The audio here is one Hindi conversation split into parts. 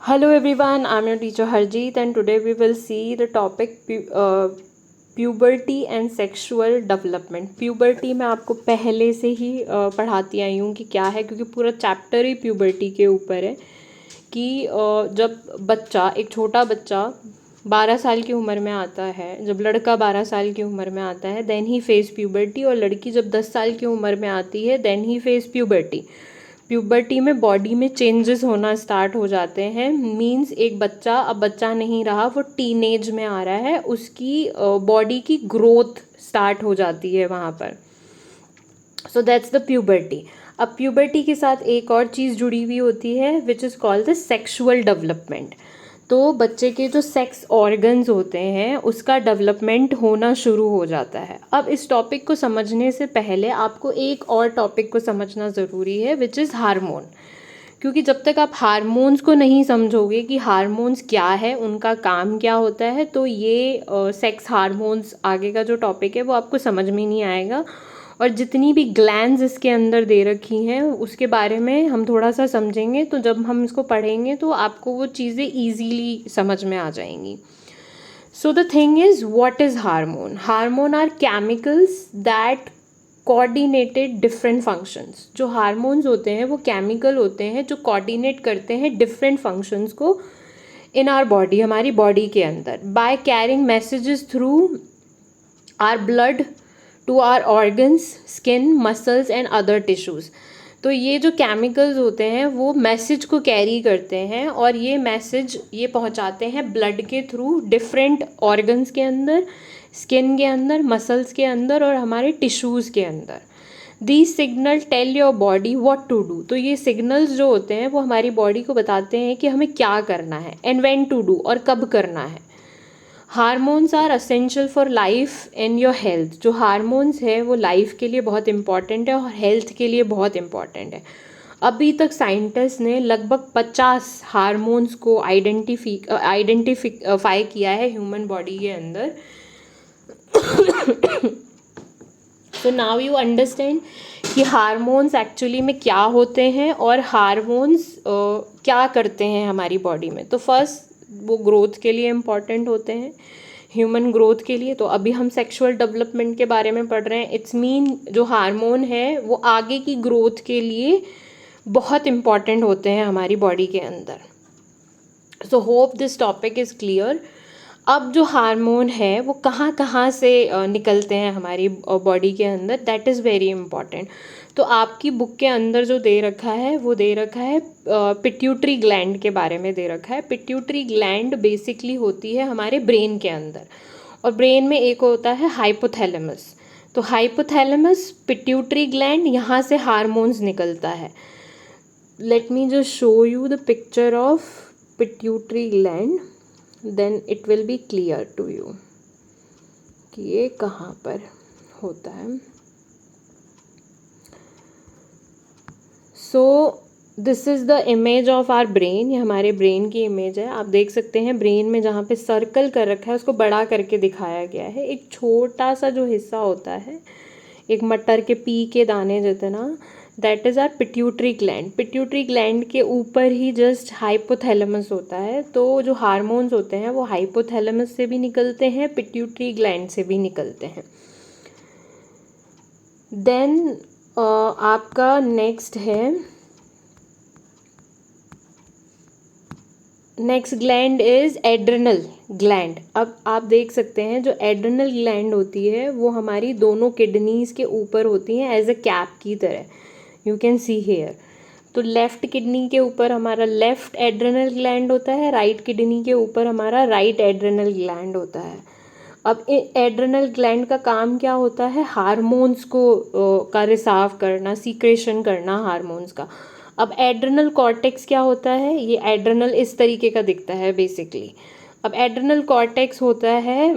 Hello everyone, I'm your teacher Harjeet and today we will see the topic puberty and sexual development. Puberty मैं आपको पहले से ही पढ़ाती आई हूँ कि क्या है, क्योंकि पूरा चैप्टर ही puberty के ऊपर है कि जब बच्चा, एक छोटा बच्चा 12 साल की उम्र में आता है, जब लड़का 12 साल की उम्र में आता है देन ही फेस प्यूबर्टी, और लड़की जब 10 साल की उम्र में आती है देन ही फेस प्यूबर्टी. प्यूबर्टी में बॉडी में चेंजेस होना स्टार्ट हो जाते हैं. मींस एक बच्चा अब बच्चा नहीं रहा, वो टीनेज में आ रहा है, उसकी बॉडी की ग्रोथ स्टार्ट हो जाती है वहाँ पर. So that's the puberty. अब प्यूबर्टी के साथ एक और चीज़ जुड़ी हुई होती है which is called the sexual development. तो बच्चे के जो सेक्स ऑर्गन्स होते हैं उसका डेवलपमेंट होना शुरू हो जाता है. अब इस टॉपिक को समझने से पहले आपको एक और टॉपिक को समझना ज़रूरी है विच इज़ हार्मोन. क्योंकि जब तक आप हार्मोन्स को नहीं समझोगे कि हार्मोन्स क्या है, उनका काम क्या होता है, तो ये सेक्स हार्मोन्स आगे का जो टॉपिक है वो आपको समझ में नहीं आएगा. और जितनी भी ग्लैंड्स इसके अंदर दे रखी हैं उसके बारे में हम थोड़ा सा समझेंगे, तो जब हम इसको पढ़ेंगे तो आपको वो चीज़ें ईजीली समझ में आ जाएंगी. So the thing is, what is hormone? Hormone are chemicals that coordinated different functions. जो हार्मोन्स होते हैं वो केमिकल होते हैं जो कोऑर्डिनेट करते हैं डिफरेंट फंक्शंस को इन आवर बॉडी, हमारी बॉडी के अंदर, by carrying messages through our blood to our organs, skin, muscles and other tissues. तो ये जो केमिकल्स होते हैं वो मैसेज को कैरी करते हैं और ये मैसेज ये पहुंचाते हैं ब्लड के थ्रू डिफरेंट ऑर्गन्स के अंदर, स्किन के अंदर, मसल्स के अंदर और हमारे टिश्यूज़ के अंदर. The signal tell your body what to do. तो ये सिग्नल्स जो होते हैं वो हमारी बॉडी को बताते हैं कि हमें क्या करना है, एंड व्हेन टू डू, और कब करना है. Hormones are essential for life and your health. जो हार्मोन्स है वो लाइफ के लिए बहुत इंपॉर्टेंट है और हेल्थ के लिए बहुत इंपॉर्टेंट है. अभी तक साइंटिस्ट ने लगभग 50 हार्मोन्स को आइडेंटिफाई किया है ह्यूमन बॉडी के अंदर. सो नाउ यू अंडरस्टैंड कि हार्मोन्स एक्चुअली में क्या होते हैं और हार्मोन्स क्या करते हैं हमारी बॉडी में. तो फर्स्ट, वो ग्रोथ के लिए इम्पॉर्टेंट होते हैं, ह्यूमन ग्रोथ के लिए. तो अभी हम सेक्सुअल डेवलपमेंट के बारे में पढ़ रहे हैं. इट्स मीन जो हार्मोन है वो आगे की ग्रोथ के लिए बहुत इम्पॉर्टेंट होते हैं हमारी बॉडी के अंदर. So hope this topic is clear. अब जो हार्मोन है वो कहाँ कहाँ से निकलते हैं हमारी बॉडी के अंदर, दैट इज़ वेरी इंपॉर्टेंट. तो आपकी बुक के अंदर जो दे रखा है वो दे रखा है पिट्यूटरी ग्लैंड के बारे में दे रखा है. पिट्यूटरी ग्लैंड बेसिकली होती है हमारे ब्रेन के अंदर, और ब्रेन में एक होता है हाइपोथैलेमस. तो हाइपोथैलेमस, पिट्यूटरी ग्लैंड, यहाँ से हार्मोन्स निकलता है. Let me just show you the picture of pituitary gland, then it will be clear to you कि ये कहाँ पर होता है. So this is the image of our brain. ये हमारे ब्रेन की इमेज है. आप देख सकते हैं ब्रेन में जहाँ पे सर्कल कर रखा है उसको बड़ा करके दिखाया गया है. एक छोटा सा जो हिस्सा होता है, एक मटर के पी के दाने जितना, that is our pituitary gland. Pituitary gland के ऊपर ही जस्ट हाइपोथैलेमस होता है. तो जो हार्मोन्स होते हैं वो हाइपोथैलेमस से भी निकलते हैं, पिट्यूटरी ग्लैंड से भी निकलते हैं. देन आपका नेक्स्ट है, next gland is adrenal gland. अब आप देख सकते हैं जो एड्रेनल ग्लैंड होती है वो हमारी दोनों किडनीज़ के ऊपर होती हैं एज अ कैप की तरह. You can see here. तो लेफ़्ट किडनी के ऊपर हमारा लेफ़्ट एड्रेनल ग्लैंड होता है, राइट किडनी के ऊपर हमारा राइट एड्रेनल ग्लैंड होता है. अब एड्रेनल ग्लैंड का काम क्या होता है? हार्मोन्स को का रिसाव करना, सीक्रेशन करना हार्मोन्स का. अब एड्रेनल कॉर्टेक्स क्या होता है? ये एड्रेनल इस तरीके का दिखता है बेसिकली. अब एड्रेनल कॉर्टेक्स होता है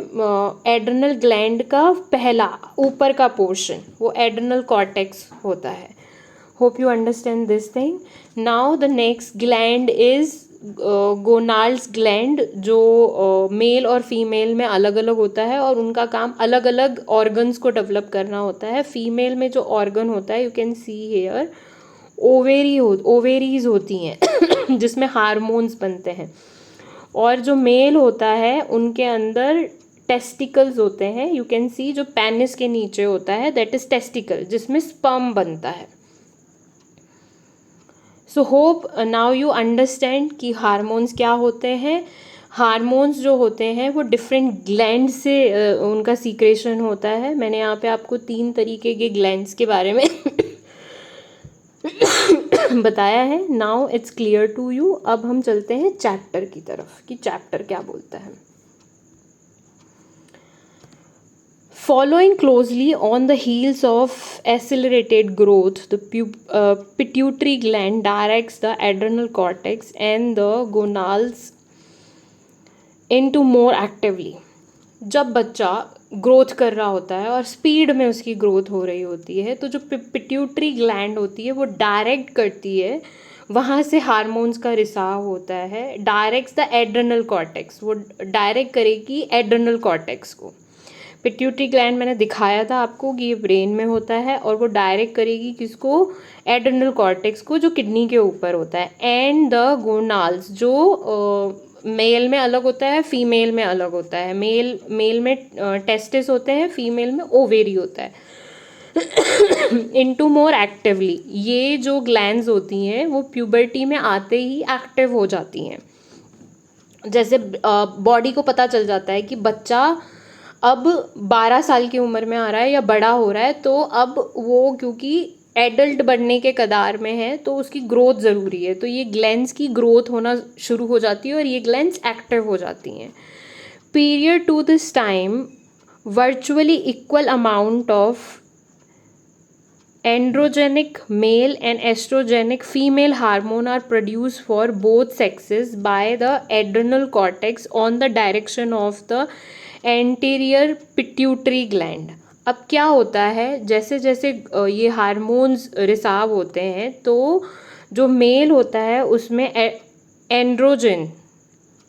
एड्रेनल ग्लैंड का पहला ऊपर का पोर्शन, वो एड्रेनल कॉर्टेक्स होता है. Hope you understand this thing. Now the next gland is gonads gland, जो मेल और फीमेल में अलग अलग होता है और उनका काम अलग अलग ऑर्गन्स को डेवलप करना होता है. फीमेल में जो ऑर्गन होता है, you can see here, ovaries होती हैं जिसमें हार्मोन्स बनते हैं, और जो मेल होता है उनके अंदर टेस्टिकल्स होते हैं। यू कैन सी जो पेनिस के नीचे होता है दैट इज टेस्टिकल, जिसमें स्पर्म बनता है। So hope now you understand कि हार्मोन्स क्या होते हैं। हार्मोन्स जो होते हैं वो डिफरेंट ग्लैंड से उनका सीक्रेशन होता है। मैंने यहाँ पे आपको 3 तरीके के ग्लैंड्स के बारे में बताया है। Now it's clear to you. अब हम चलते हैं चैप्टर की तरफ कि चैप्टर क्या बोलता है। Following closely on the heels of accelerated growth, the pituitary gland directs the adrenal cortex and the gonals into more actively. जब बच्चा ग्रोथ कर रहा होता है और स्पीड में उसकी ग्रोथ हो रही होती है, तो जो पिट्यूटरी ग्लैंड होती है वो डायरेक्ट करती है, वहाँ से हार्मोन्स का रिसाव होता है। डायरेक्ट्स द एड्रेनल कॉर्टेक्स, वो डायरेक्ट करेगी एड्रेनल कॉर्टेक्स को। पिट्यूटरी ग्लैंड मैंने दिखाया था आपको कि ये ब्रेन में होता है, और वो डायरेक्ट करेगी किसको? एड्रेनल कॉर्टेक्स को, जो किडनी के ऊपर होता है। एंड द गोनाल्स, जो मेल में अलग होता है, फीमेल में अलग होता है। मेल में टेस्टिस होते हैं, फीमेल में ओवेरी होता है। इनटू मोर एक्टिवली, ये जो ग्लैंड्स होती हैं वो प्यूबर्टी में आते ही एक्टिव हो जाती हैं। जैसे बॉडी को पता चल जाता है कि बच्चा अब 12 साल की उम्र में आ रहा है या बड़ा हो रहा है, तो अब वो क्योंकि एडल्ट बनने के कगार में है तो उसकी ग्रोथ ज़रूरी है, तो ये ग्लैंड्स की ग्रोथ होना शुरू हो जाती है और ये ग्लैंड्स एक्टिव हो जाती हैं। Period to this time virtually equal amount of androgenic male and estrogenic female hormone are produce for both sexes by the adrenal cortex on the direction of the anterior pituitary gland. अब क्या होता है, जैसे जैसे ये हार्मोन्स रिसाव होते हैं तो जो मेल होता है उसमें एंड्रोजन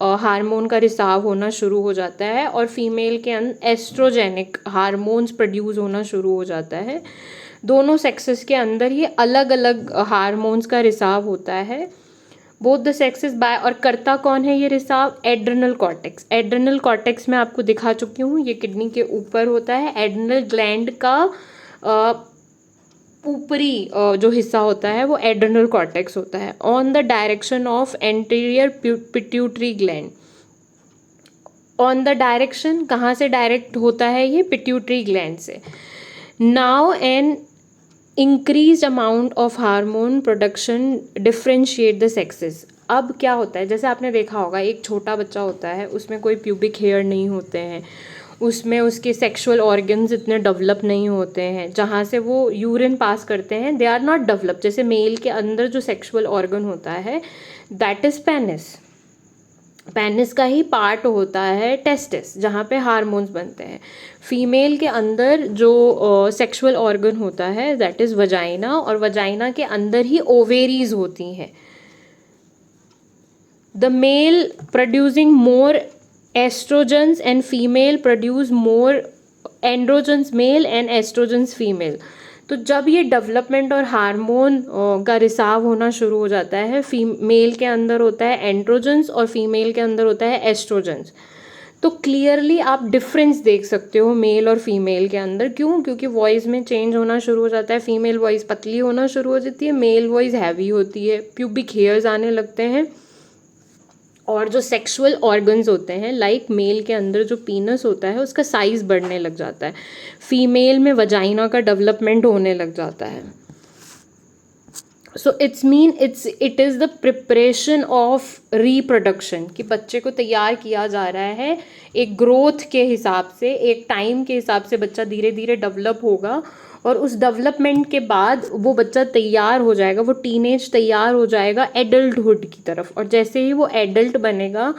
हार्मोन का रिसाव होना शुरू हो जाता है, और फीमेल के अंदर एस्ट्रोजेनिक हार्मोन्स प्रोड्यूस होना शुरू हो जाता है। दोनों सेक्सेस के अंदर ये अलग अलग हार्मोन्स का रिसाव होता है, बोथ द सेक्सेस बाय। और करता कौन है ये रिसाव? Adrenal cortex. एड्रेनल कॉर्टेक्स मैं आपको दिखा चुकी हूँ, ये किडनी के ऊपर होता है। एड्रेनल ग्लैंड का ऊपरी जो हिस्सा होता है वो एड्रेनल कॉर्टेक्स होता है, on the direction of anterior pituitary gland. On the direction, कहाँ से डायरेक्ट होता है ये? पिट्यूटरी ग्लैंड से। Now an increase amount of hormone production differentiate the sexes. अब क्या होता है, जैसे आपने देखा होगा एक छोटा बच्चा होता है, उसमें कोई प्यूबिक हेयर नहीं होते हैं, उसमें उसके सेक्सुअल ऑर्गन्स इतने डेवलप नहीं होते हैं, जहाँ से वो यूरिन पास करते हैं, दे आर नॉट डेवलप। जैसे मेल के अंदर जो सेक्सुअल ऑर्गन होता है दैट इज पेनिस। पेनिस का ही पार्ट होता है टेस्टिस, जहाँ पे हार्मोन्स बनते हैं। फीमेल के अंदर जो सेक्सुअल ऑर्गन होता है दैट इज़ वजाइना, और वजाइना के अंदर ही ओवेरीज होती हैं। The male producing more estrogens and female produce more androgens male and estrogens female. तो जब ये डेवलपमेंट और हार्मोन का रिसाव होना शुरू हो जाता है, मेल के अंदर होता है एंड्रोजन्स और फीमेल के अंदर होता है एस्ट्रोजन्स। तो क्लियरली आप डिफरेंस देख सकते हो मेल और फीमेल के अंदर। क्यों? क्योंकि वॉइस में चेंज होना शुरू हो जाता है। फीमेल वॉइस पतली होना शुरू हो जाती है, मेल वॉइस हैवी होती है, प्यूबिक हेयर्स आने लगते हैं, और जो सेक्सुअल ऑर्गन्स होते हैं लाइक मेल के अंदर जो पीनस होता है उसका साइज बढ़ने लग जाता है, फीमेल में वजाइना का डेवलपमेंट होने लग जाता है। So it is the preparation of reproduction, कि बच्चे को तैयार किया जा रहा है एक ग्रोथ के हिसाब से, एक टाइम के हिसाब से बच्चा धीरे धीरे डेवलप होगा, और उस डेवलपमेंट के बाद वो बच्चा तैयार हो जाएगा, वो टीनेज तैयार हो जाएगा एडल्टहुड की तरफ। और जैसे ही वो एडल्ट बनेगा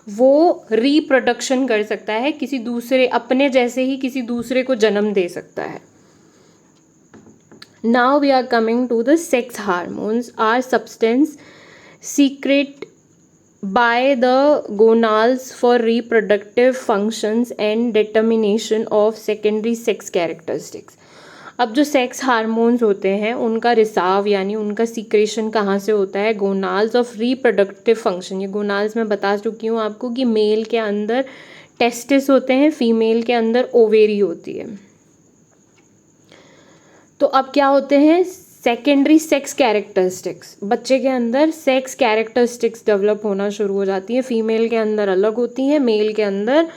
वो रिप्रोडक्शन कर सकता है, किसी दूसरे अपने जैसे ही किसी दूसरे को जन्म दे सकता है। Now we are coming to the sex hormones are substance secreted by the gonals for reproductive functions and determination of secondary sex characteristics. अब जो सेक्स हार्मोन्स होते हैं उनका रिसाव यानी उनका सीक्रेशन कहाँ से होता है? गोनाल्स ऑफ रिप्रोडक्टिव फंक्शन। ये गोनाल्स मैं बता चुकी हूँ आपको कि मेल के अंदर टेस्टिस होते हैं, फीमेल के अंदर ओवेरी होती है। तो अब क्या होते हैं? Secondary sex characteristics. बच्चे के अंदर सेक्स कैरेक्टरिस्टिक्स डेवलप होना शुरू हो जाती हैं। फीमेल के अंदर अलग होती हैं, मेल के अंदर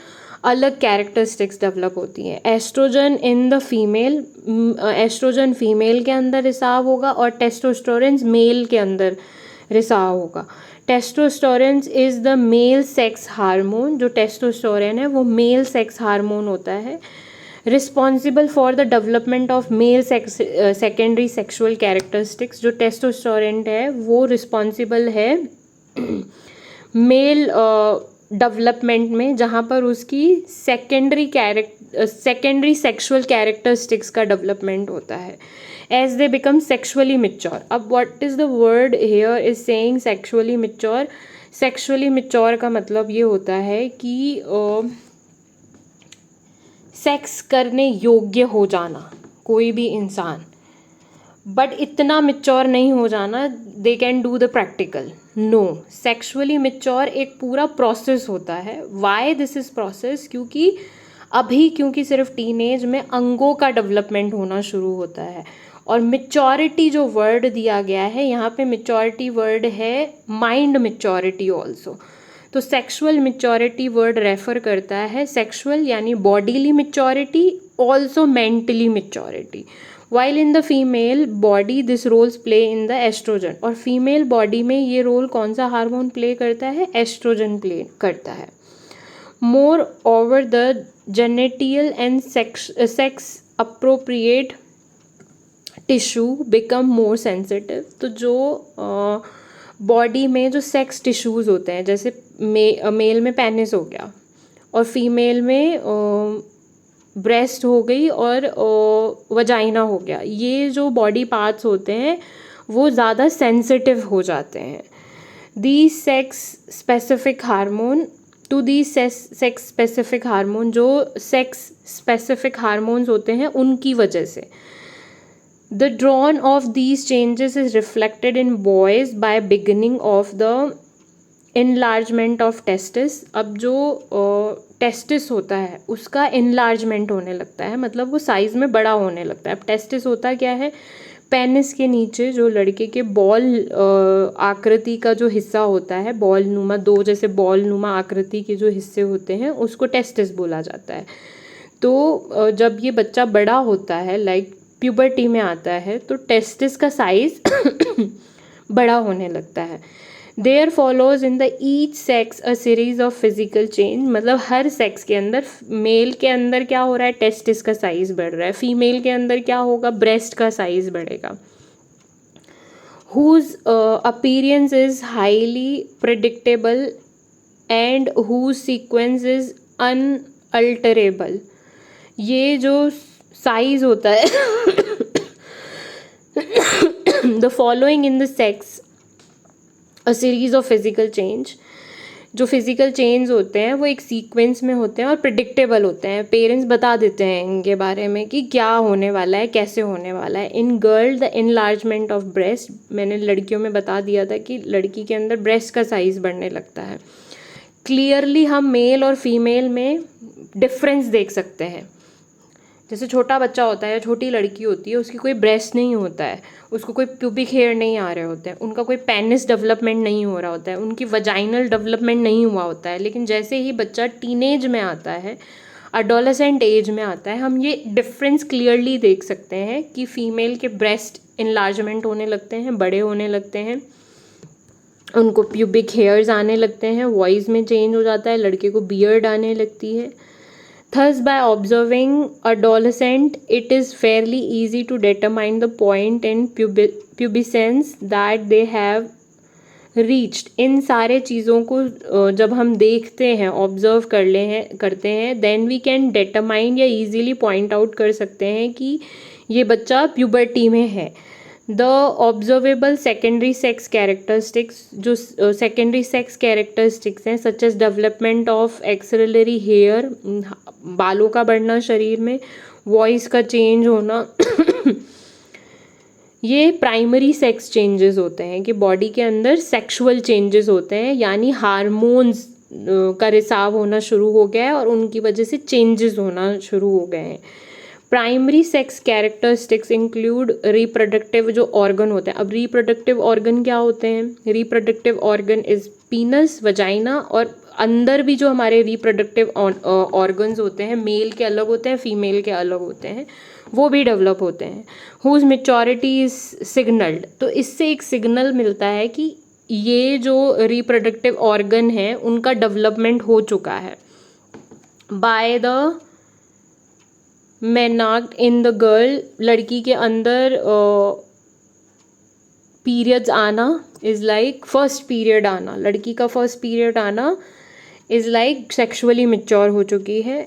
अलग कैरेक्टरिस्टिक्स डेवलप होती हैं। Estrogen in the female, estrogen female के अंदर रिसाव होगा और टेस्टोस्टेरोन मेल के अंदर रिसाव होगा। Testosterone is the male sex hormone. जो टेस्टोस्टेरोन है वो मेल सेक्स हार्मोन होता है, responsible for the development of male secondary sexual characteristics. जो टेस्टोस्टेरोन है वो रिस्पॉन्सिबल है मेल डेवलपमेंट में, जहाँ पर उसकी सेकेंडरी सेक्सुअल कैरेक्टरिस्टिक्स का डेवलपमेंट होता है as they become sexually mature. अब what is the word here is saying sexually mature? Sexually mature का मतलब ये होता है कि सेक्स करने योग्य हो जाना कोई भी इंसान, बट इतना मिच्योर नहीं हो जाना they can do the practical. No, sexually mature एक पूरा प्रोसेस होता है। Why this is process? क्योंकि सिर्फ टीनेज में अंगों का डेवलपमेंट होना शुरू होता है। और मिच्योरिटी जो वर्ड दिया गया है यहाँ पे, मिच्योरिटी वर्ड है माइंड मिच्योरिटी ऑल्सो। तो सेक्सुअल मिच्योरिटी वर्ड रेफर करता है सेक्सुअल यानी bodily maturity, also mentally maturity. While in the female body this roles play in the oestrogen. और फीमेल बॉडी में ये रोल कौन सा हार्मोन प्ले करता है? एस्ट्रोजन प्ले करता है। More over the genital and sex appropriate tissue become more sensitive. तो जो बॉडी में जो सेक्स टिश्यूज़ होते हैं, जैसे मेल में पेनिस हो गया और फीमेल में ब्रेस्ट हो गई और वजाइना हो गया, ये जो बॉडी पार्ट्स होते हैं वो ज़्यादा सेंसिटिव हो जाते हैं। The sex specific hormone to the sex specific hormone, जो सेक्स स्पेसिफिक हार्मोन्स होते हैं उनकी वजह से। The drawn of these changes is reflected in boys by beginning of the enlargement of testis। अब जो टेस्टिस होता है उसका enlargement होने लगता है, मतलब वो साइज़ में बड़ा होने लगता है। अब टेस्टिस होता क्या है? पेनिस के नीचे जो लड़के के बॉल आकृति का जो हिस्सा होता है, बॉल नुमा, दो जैसे बॉल नुमा आकृति के जो हिस्से होते हैं उसको टेस्टिस बोला जाता है। तो जब ये बच्चा बड़ा होता है, लाइक प्यूबर्टी में आता है, तो टेस्टिस का साइज बड़ा होने लगता है। There follows in the each sex a series of physical change. मतलब हर सेक्स के अंदर, मेल के अंदर क्या हो रहा है? टेस्टिस का साइज बढ़ रहा है। फीमेल के अंदर क्या होगा? ब्रेस्ट का साइज बढ़ेगा। whose appearance is highly predictable and whose sequence is unalterable। ये जो साइज होता है the following in the sex a series of physical change. जो फिजिकल चेंज होते हैं वो एक सीक्वेंस में होते हैं और प्रिडिक्टेबल होते हैं। पेरेंट्स बता देते हैं इनके बारे में कि क्या होने वाला है, कैसे होने वाला है। In girl the enlargement of breast, मैंने लड़कियों में बता दिया था कि लड़की के अंदर ब्रेस्ट का साइज बढ़ने लगता है। क्लियरली हम मेल और फीमेल में डिफरेंस देख सकते हैं। जैसे छोटा बच्चा होता है या छोटी लड़की होती है, उसकी कोई ब्रेस्ट नहीं होता है, उसको कोई प्यूबिक हेयर नहीं आ रहे होते हैं, उनका कोई पेनिस डेवलपमेंट नहीं हो रहा होता है, उनकी वजाइनल डेवलपमेंट नहीं हुआ होता है। लेकिन जैसे ही बच्चा टीनेज में आता है, अडोलेसेंट एज में आता है, हम ये डिफरेंस क्लियरली देख सकते हैं कि फीमेल के ब्रेस्ट इनलार्जमेंट होने लगते हैं, बड़े होने लगते हैं, उनको प्यूबिक हेयर्स आने लगते हैं, वॉइस में चेंज हो जाता है, लड़के को बियर्ड आने लगती है। Thus, by observing adolescent, it is fairly easy to determine the point in pubescence that they have reached। इन सारे चीज़ों को जब हम देखते हैं, ऑब्जर्व करते हैं, then we can determine या easily point out कर सकते हैं कि ये बच्चा प्यूबर्टी में है। The observable secondary sex characteristics, जो सेकेंडरी सेक्स कैरेक्टरिस्टिक्स हैं, such as development of axillary hair, बालों का बढ़ना शरीर में, वॉइस का चेंज होना ये प्राइमरी सेक्स चेंजेस होते हैं कि बॉडी के अंदर सेक्सुअल चेंजेस होते हैं, यानी हार्मोन्स का रिसाव होना शुरू हो गया है और उनकी वजह से चेंजेस होना शुरू हो गए हैं। Primary sex characteristics include reproductive जो ऑर्गन होते हैं। अब रिप्रोडक्टिव ऑर्गन क्या होते हैं? रिप्रोडक्टिव ऑर्गन इज पीनस, वजाइना, और अंदर भी जो हमारे रिप्रोडक्टिव ऑर्गन्स होते हैं, मेल के अलग होते हैं, फीमेल के अलग होते हैं, वो भी डेवलप होते हैं। हुज मेच्योरिटी इज सिग्नल्ड, तो इससे एक सिग्नल मिलता है कि ये जो रिप्रोडक्टिव ऑर्गन है उनका डेवलपमेंट हो चुका है। By the menarche in the girl, लड़की के अंदर पीरियड्स आना इज़ लाइक फर्स्ट पीरियड आना, लड़की का फर्स्ट पीरियड आना इज़ लाइक सेक्सुअली मैच्योर हो चुकी है।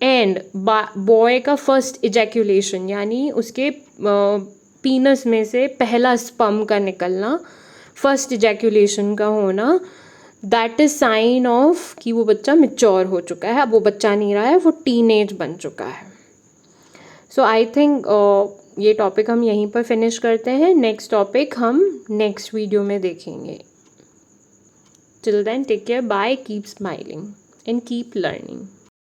एंड बॉय का फर्स्ट इजैक्यूलेशन, यानी उसके पीनस में से पहला स्पर्म का निकलना, फर्स्ट इजैक्यूलेशन का होना, दैट इज साइन ऑफ कि वो बच्चा मैच्योर हो चुका है। अब वो बच्चा नहीं रहा है, वो टीनेज बन चुका है। सो आई थिंक ये टॉपिक हम यहीं पर फिनिश करते हैं। नेक्स्ट टॉपिक हम नेक्स्ट वीडियो में देखेंगे। Till then take care, bye, keep smiling and keep learning.